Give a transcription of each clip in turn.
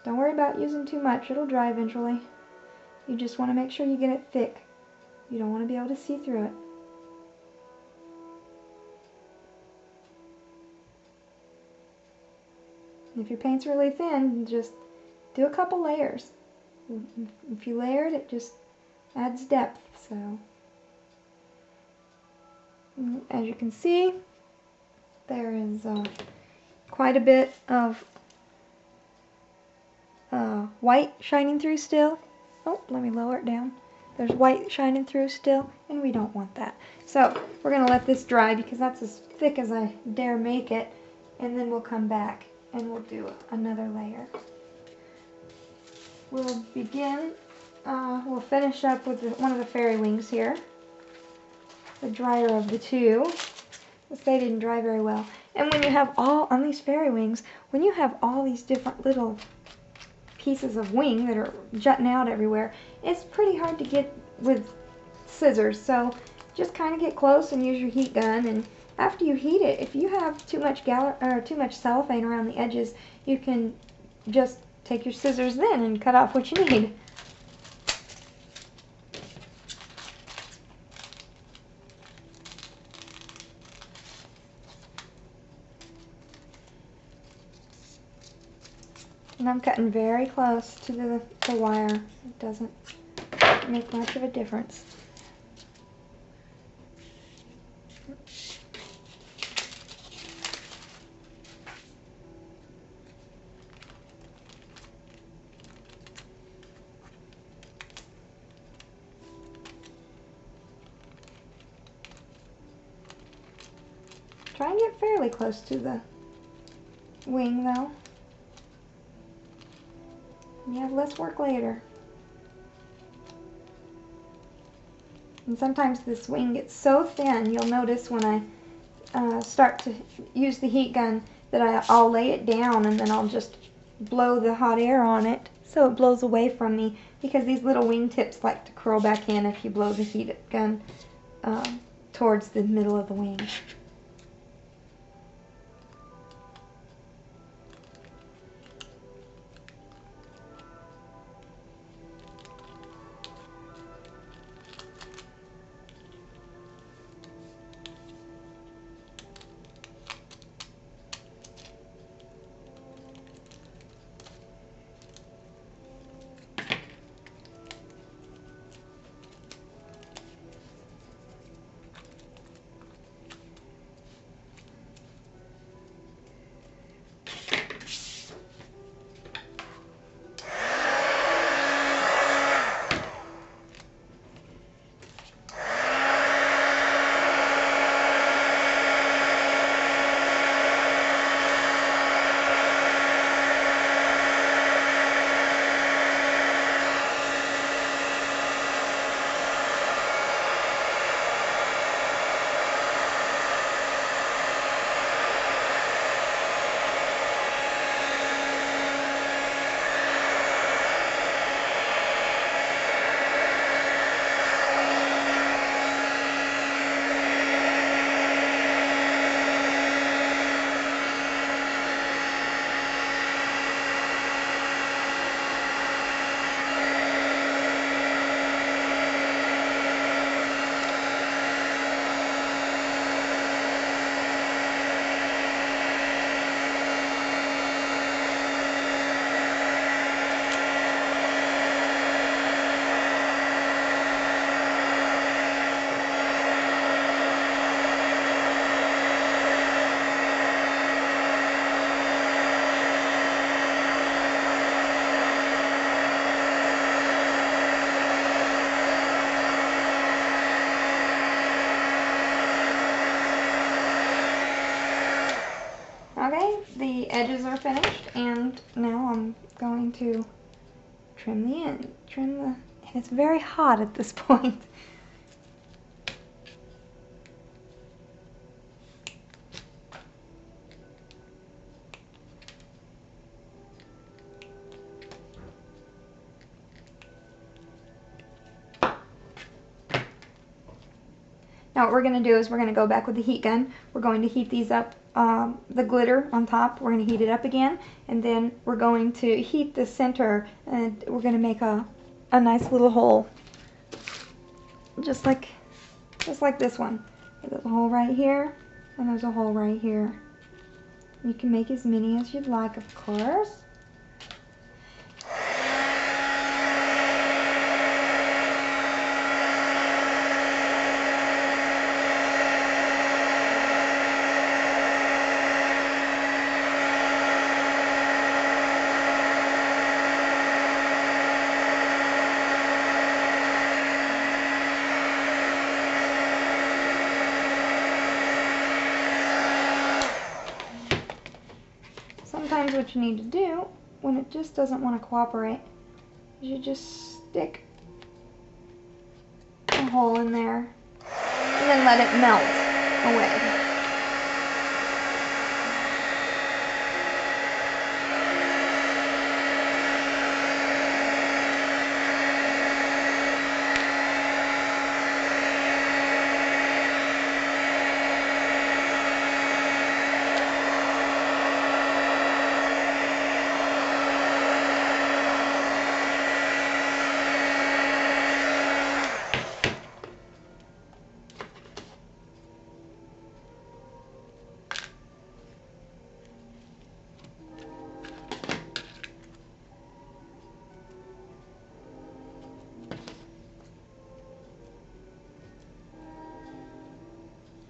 Don't worry about using too much. It'll dry eventually. You just want to make sure you get it thick. You don't want to be able to see through it. If your paint's really thin, just do a couple layers. If you layer it, it just adds depth. So, as you can see, there is quite a bit of white shining through still. Oh, let me lower it down. There's white shining through still, and we don't want that. So we're going to let this dry because that's as thick as I dare make it, and then we'll come back and we'll do another layer. We'll begin, we'll finish up with one of the fairy wings here, the drier of the two. They didn't dry very well. And when you have on these fairy wings, when you have all these different little pieces of wing that are jutting out everywhere, it's pretty hard to get with scissors. So just kind of get close and use your heat gun, and after you heat it, if you have too much cellophane around the edges, you can just take your scissors then and cut off what you need. And I'm cutting very close to the wire. It doesn't make much of a difference. Try and get fairly close to the wing though. You have less work later. And sometimes this wing gets so thin, you'll notice when I start to use the heat gun that I'll lay it down and then I'll just blow the hot air on it so it blows away from me, because these little wing tips like to curl back in if you blow the heat gun towards the middle of the wing. Okay, the edges are finished, and now I'm going to trim the end. And it's very hot at this point. Now what we're going to do is we're going to go back with the heat gun. We're going to heat these up the glitter on top. We're going to heat it up again, and then we're going to heat the center, and we're going to make a nice little hole, just like this one. There's a hole right here, and there's a hole right here. You can make as many as you'd like, of course. Sometimes what you need to do when it just doesn't want to cooperate is you just stick a hole in there and then let it melt away.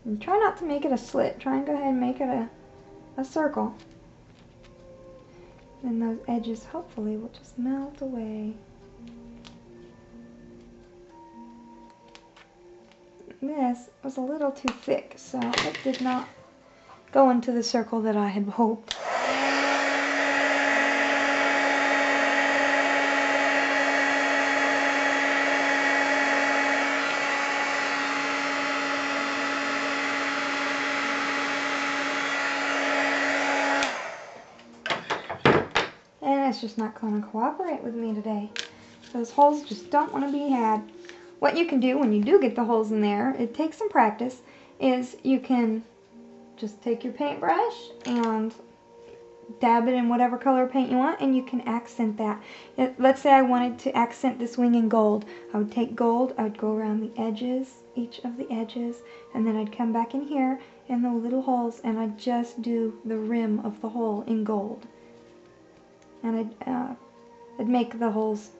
And try not to make it a slit. Try and go ahead and make it a circle. And those edges hopefully will just melt away. This was a little too thick, so it did not go into the circle that I had hoped. It's just not going to cooperate with me today. Those holes just don't want to be had. What you can do when you do get the holes in there, it takes some practice, is you can just take your paintbrush and dab it in whatever color paint you want, and you can accent that. Let's say I wanted to accent this wing in gold. I would take gold, I would go around the edges, each of the edges, and then I'd come back in here in the little holes, and I'd just do the rim of the hole in gold. And I'd make the holes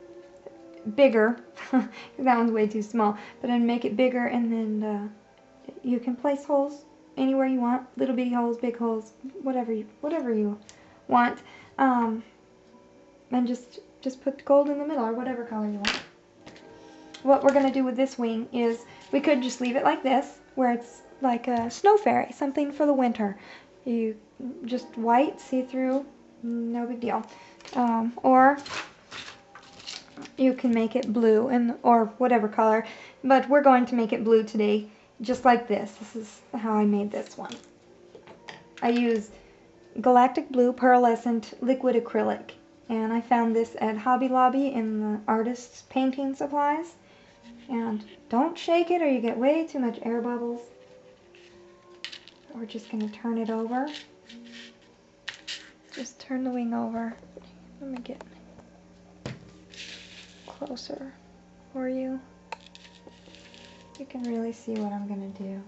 bigger, because that one's way too small, but I'd make it bigger, and then you can place holes anywhere you want, little bitty holes, big holes, whatever you want, and just put gold in the middle, or whatever color you want. What we're going to do with this wing is, we could just leave it like this, where it's like a snow fairy, something for the winter. You just white, see-through, no big deal. Or you can make it blue, or whatever color, but we're going to make it blue today, just like this. This is how I made this one. I use Galactic Blue Pearlescent Liquid Acrylic, and I found this at Hobby Lobby in the artist's painting supplies. And don't shake it or you get way too much air bubbles. We're just going to turn it over. Just turn the wing over. Let me get closer for you. You can really see what I'm going to do.